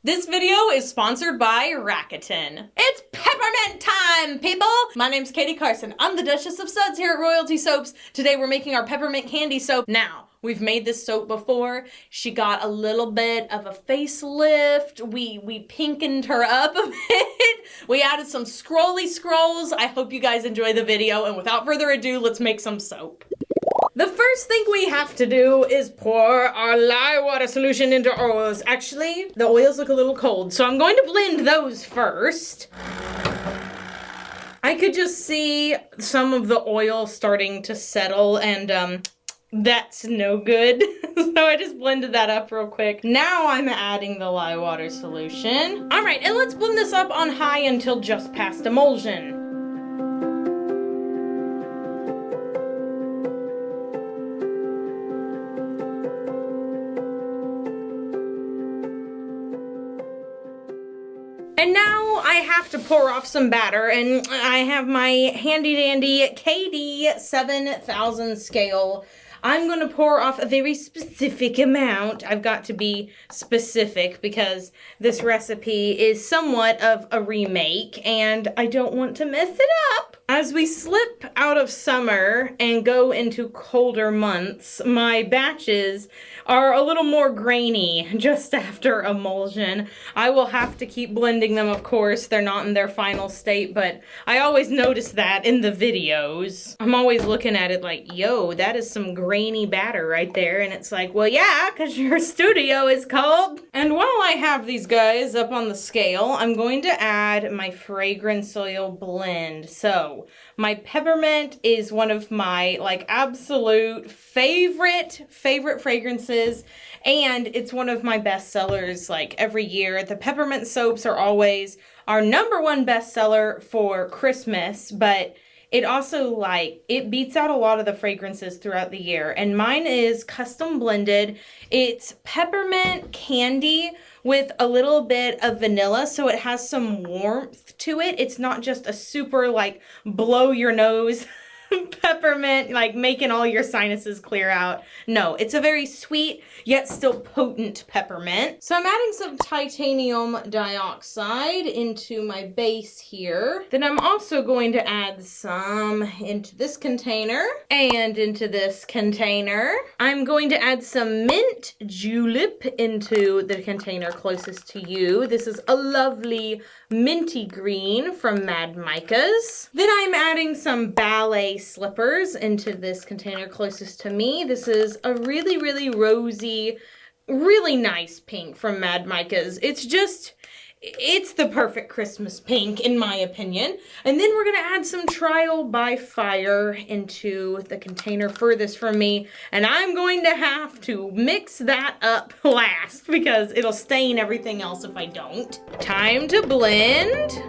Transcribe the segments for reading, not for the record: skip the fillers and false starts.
This video is sponsored by Rakuten. It's peppermint time, people! My name's Katie Carson. I'm the Duchess of Suds here at Royalty Soaps. Today we're making our peppermint candy soap. Now, we've made this soap before. She got a little bit of a facelift. We pinkened her up a bit. We added some scrolly scrolls. I hope you guys enjoy the video, and without further ado, let's make some soap. The first thing we have to do is pour our lye water solution into oils. Actually, the oils look a little cold, so I'm going to blend those first. I could just see some of the oil starting to settle, and that's no good. So I just blended that up real quick. Now I'm adding the lye water solution. All right, and let's blend this up on high until just past emulsion. And now I have to pour off some batter, and I have my handy dandy KD 7000 scale. I'm going to pour off a very specific amount. I've got to be specific because this recipe is somewhat of a remake and I don't want to mess it up. As we slip out of summer and go into colder months, my batches are a little more grainy just after emulsion. I will have to keep blending them, of course. They're not in their final state, but I always notice that in the videos. I'm always looking at it like, yo, that is some grainy batter right there. And it's like, well, yeah, because your studio is cold. And while I have these guys up on the scale, I'm going to add my fragrance oil blend. So my peppermint is one of my absolute favorite fragrances, and it's one of my best sellers every year. The peppermint soaps are always our #1 bestseller for Christmas, but it also it beats out a lot of the fragrances throughout the year. And mine is custom blended. It's peppermint candy with a little bit of vanilla, so it has some warmth to it. It's not just a super blow your nose peppermint, making all your sinuses clear out. No, it's a very sweet yet still potent peppermint. So I'm adding some titanium dioxide into my base here. Then I'm also going to add some into this container and into this container. I'm going to add some mint julep into the container closest to you. This is a lovely minty green from Mad Micah's. Then I'm adding some ballet slippers into this container closest to me. This is a really, really rosy, really nice pink from Mad Micah's. It's the perfect Christmas pink in my opinion. And then we're gonna add some Trial by Fire into the container furthest from me. And I'm going to have to mix that up last because it'll stain everything else if I don't. Time to blend.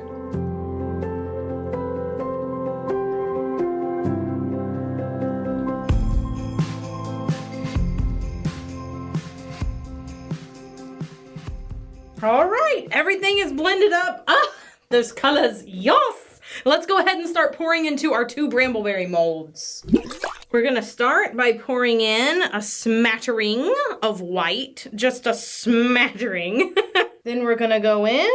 All right, everything is blended up. Ah, those colors, yes! Let's go ahead and start pouring into our 2 brambleberry molds. We're gonna start by pouring in a smattering of white, just a smattering. Then we're gonna go in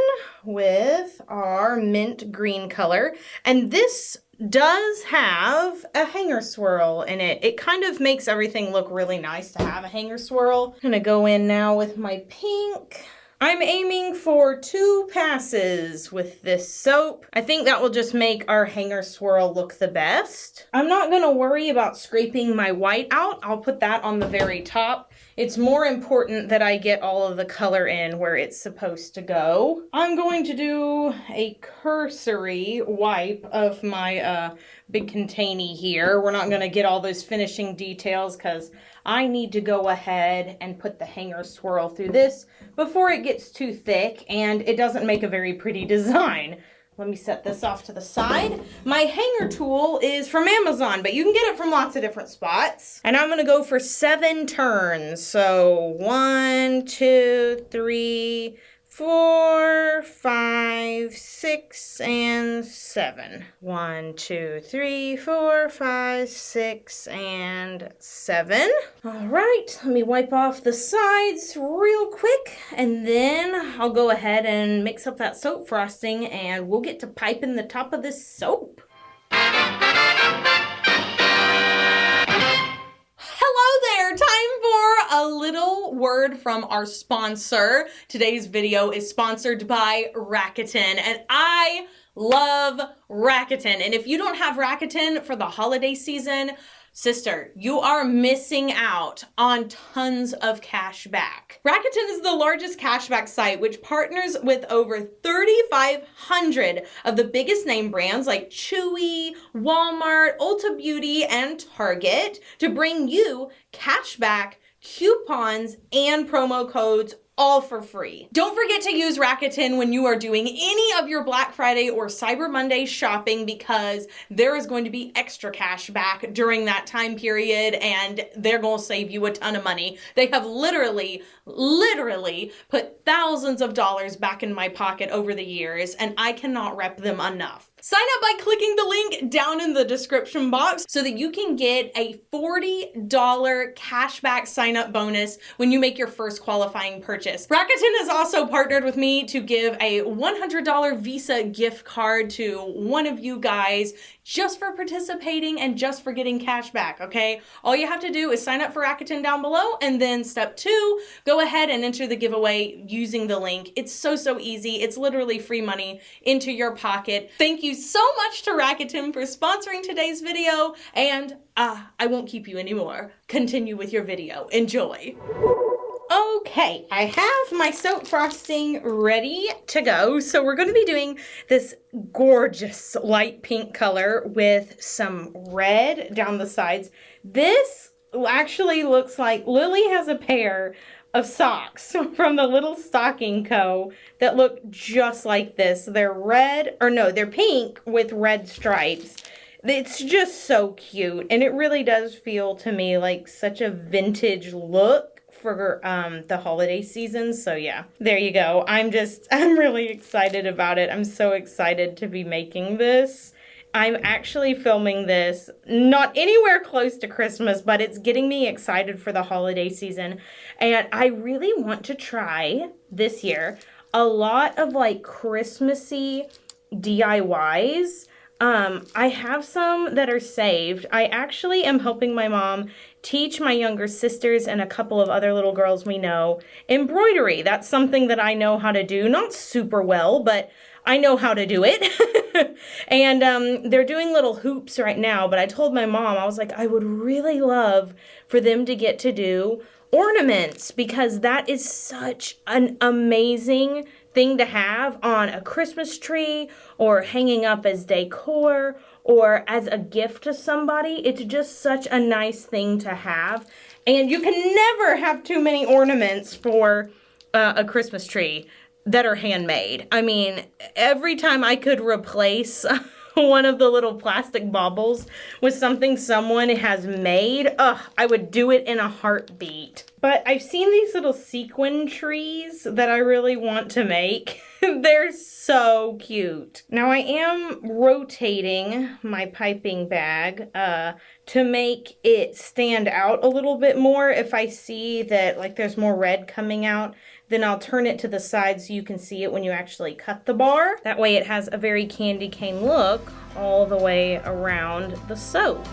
with our mint green color, and this does have a hanger swirl in it. It kind of makes everything look really nice to have a hanger swirl. I'm gonna go in now with my pink. I'm aiming for 2 passes with this soap. I think that will just make our hanger swirl look the best. I'm not gonna worry about scraping my white out. I'll put that on the very top. It's more important that I get all of the color in where it's supposed to go. I'm going to do a cursory wipe of my big container here. We're not gonna get all those finishing details because I need to go ahead and put the hanger swirl through this before it gets too thick and it doesn't make a very pretty design. Let me set this off to the side. My hanger tool is from Amazon, but you can get it from lots of different spots. And I'm gonna go for 7 turns. So 1, 2, 3, 4, 5, 5, 6, and 7. 1, 2, 3, 4, 5, 6, and 7. All right, let me wipe off the sides real quick, and then I'll go ahead and mix up that soap frosting, and we'll get to piping the top of this soap. Hello there, time for a little word from our sponsor. Today's video is sponsored by Rakuten, and I love Rakuten. And if you don't have Rakuten for the holiday season, sister, you are missing out on tons of cash back. Rakuten is the largest cashback site which partners with over 3,500 of the biggest name brands like Chewy, Walmart, Ulta Beauty, and Target to bring you cashback, coupons, and promo codes all for free. Don't forget to use Rakuten when you are doing any of your Black Friday or Cyber Monday shopping, because there is going to be extra cash back during that time period, and they're going to save you a ton of money. They have literally put thousands of dollars back in my pocket over the years, and I cannot rep them enough. Sign up by clicking the link down in the description box so that you can get a $40 cashback sign-up bonus when you make your first qualifying purchase. Rakuten has also partnered with me to give a $100 Visa gift card to one of you guys just for participating and just for getting cash back, okay? All you have to do is sign up for Rakuten down below, and then step 2, go ahead and enter the giveaway using the link. It's so easy. It's literally free money into your pocket. Thank you so much to Rakuten for sponsoring today's video, and I won't keep you anymore. Continue with your video. Enjoy. Okay, I have my soap frosting ready to go. So we're going to be doing this gorgeous light pink color with some red down the sides. This actually looks like Lily has a pair of socks from the Little Stocking Co. that look just like this. They're red, or no, they're pink with red stripes. It's just so cute, and it really does feel to me like such a vintage look for the holiday season. So yeah, there you go. I'm really excited about it. I'm so excited to be making this. I'm actually filming this not anywhere close to Christmas, but it's getting me excited for the holiday season. And I really want to try this year a lot of like Christmassy DIYs. I have some that are saved. I actually am helping my mom teach my younger sisters and a couple of other little girls we know embroidery. That's something that I know how to do. Not super well, but I know how to do it. And they're doing little hoops right now, but I told my mom, I was like, I would really love for them to get to do ornaments, because that is such an amazing thing to have on a Christmas tree or hanging up as decor or as a gift to somebody. It's just such a nice thing to have. And you can never have too many ornaments for a Christmas tree that are handmade. I mean, every time I could replace one of the little plastic baubles with something someone has made, I would do it in a heartbeat. But I've seen these little sequin trees that I really want to make. They're so cute. Now I am rotating my piping bag to make it stand out a little bit more. If I see that like there's more red coming out, then I'll turn it to the side so you can see it when you actually cut the bar. That way it has a very candy cane look all the way around the soap.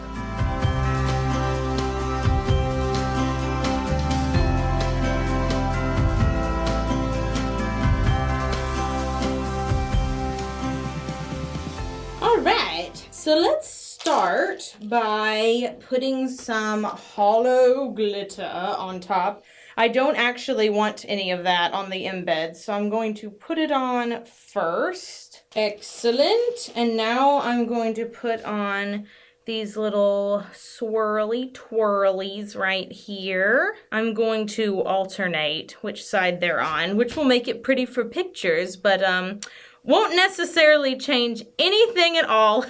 All right, so let's start by putting some hollow glitter on top. I don't actually want any of that on the embed, so I'm going to put it on first. Excellent. And now I'm going to put on these little swirly twirlies right here. I'm going to alternate which side they're on, which will make it pretty for pictures, but won't necessarily change anything at all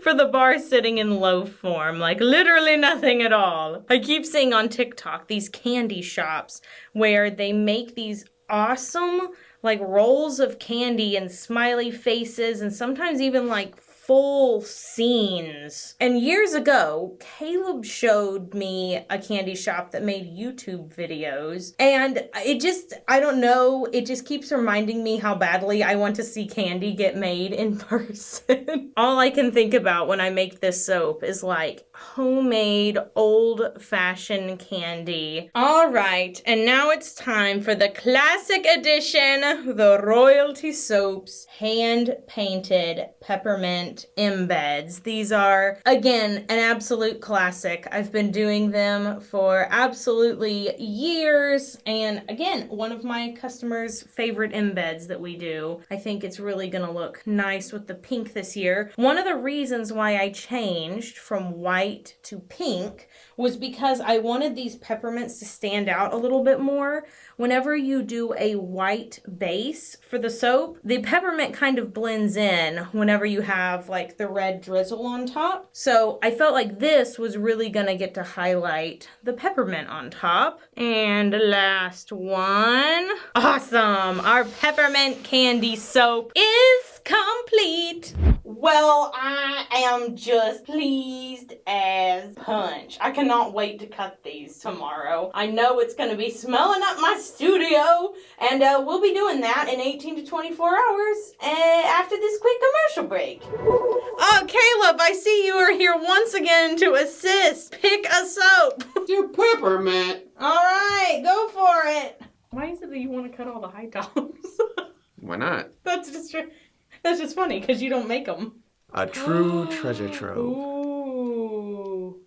for the bar sitting in low form. Like literally nothing at all. I keep seeing on TikTok these candy shops where they make these awesome like rolls of candy and smiley faces and sometimes even like full scenes. And years ago, Caleb showed me a candy shop that made YouTube videos, and it just, I don't know, it just keeps reminding me how badly I want to see candy get made in person. All I can think about when I make this soap is like homemade old-fashioned candy. All right, and now it's time for the classic edition, the Royalty Soaps hand-painted peppermint embeds. These are, again, an absolute classic. I've been doing them for absolutely years, and again, one of my customers' favorite embeds that we do. I think it's really gonna look nice with the pink this year. One of the reasons why I changed from white to pink was because I wanted these peppermints to stand out a little bit more. Whenever you do a white base for the soap, the peppermint kind of blends in whenever you have like the red drizzle on top. So I felt like this was really gonna get to highlight the peppermint on top. And last one. Awesome! Our peppermint candy soap is complete. Well, I am just pleased as punch. I cannot wait to cut these tomorrow. I know it's going to be smelling up my studio, and we'll be doing that in 18 to 24 hours after this quick commercial break. Oh, Caleb, I see you are here once again to assist. Pick a soap. Do peppermint. All right, go for it. Why is it that you want to cut all the high tops? Why not? That's just funny because you don't make them. A true treasure trove. Ooh.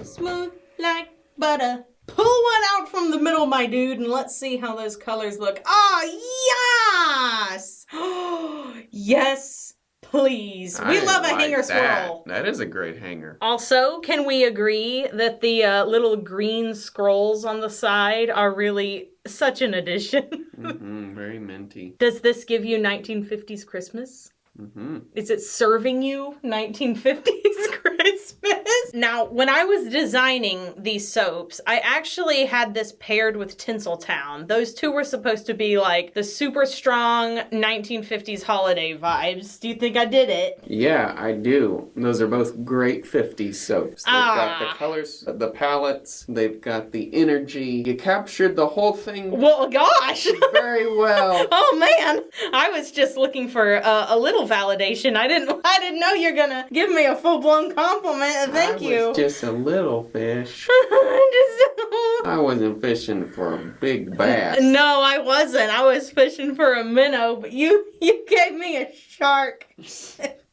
Smooth like butter. Pull one out from the middle, my dude, and let's see how those colors look. Oh, yes! Yes, please. We love a hanger swirl. That is a great hanger. Also, can we agree that the little green scrolls on the side are really such an addition? Very minty. Does this give you 1950s Christmas? Is it serving you 1950s Christmas? Now, when I was designing these soaps, I actually had this paired with Tinseltown. Those two were supposed to be like the super strong 1950s holiday vibes. Do you think I did it? Yeah, I do. Those are both great 50s soaps. They've got the colors, the palettes, they've got the energy. You captured the whole thing. Well, gosh. Very well. Oh, man. I was just looking for a little validation. I didn't know you're gonna give me a full-blown compliment. Thank you. I was just a little fish. I wasn't fishing for a big bass. No, I wasn't. I was fishing for a minnow, but you gave me a shark.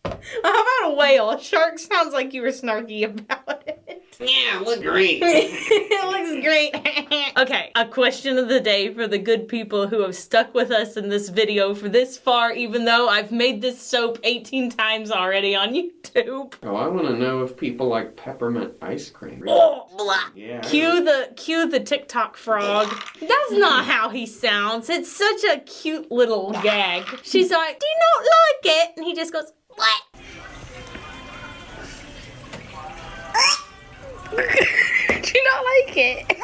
How about a whale? A shark sounds like you were snarky about it. Yeah, it looked great. It looks great. Okay, a question of the day for the good people who have stuck with us in this video for this far, even though I've made this soap 18 times already on YouTube. Oh, I want to know if people like peppermint ice cream. Oh, blah. Yeah. Cue the TikTok frog. That's not how he sounds. It's such a cute little gag. She's like, "Do you not like it?" And he just goes, "What?" Do you not like it?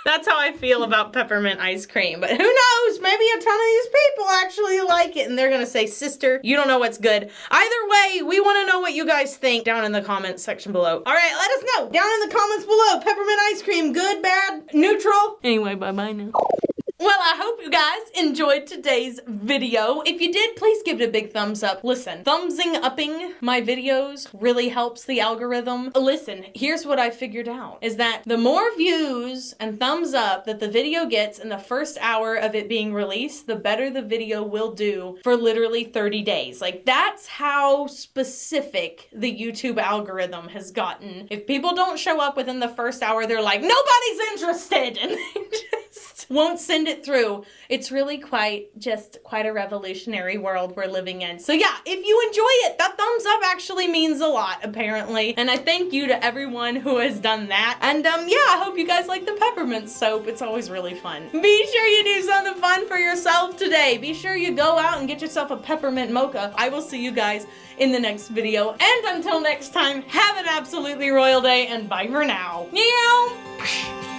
That's how I feel about peppermint ice cream. But who knows? Maybe a ton of these people actually like it. And they're going to say, "Sister, you don't know what's good." Either way, we want to know what you guys think down in the comments section below. All right, let us know down in the comments below. Peppermint ice cream, good, bad, neutral? Anyway, bye-bye now. Well, I hope you guys enjoyed today's video. If you did, please give it a big thumbs up. Listen, thumbsing-upping my videos really helps the algorithm. Listen, here's what I figured out, is that the more views and thumbs up that the video gets in the first hour of it being released, the better the video will do for literally 30 days. Like, that's how specific the YouTube algorithm has gotten. If people don't show up within the first hour, they're like, "Nobody's interested!" And they just won't send it through. It's really quite a revolutionary world we're living in. So yeah, if you enjoy it, that thumbs up actually means a lot, apparently. And I thank you to everyone who has done that. And yeah, I hope you guys like the peppermint soap. It's always really fun. Be sure you do something fun for yourself today. Be sure you go out and get yourself a peppermint mocha. I will see you guys in the next video. And until next time, have an absolutely royal day and bye for now. Meow.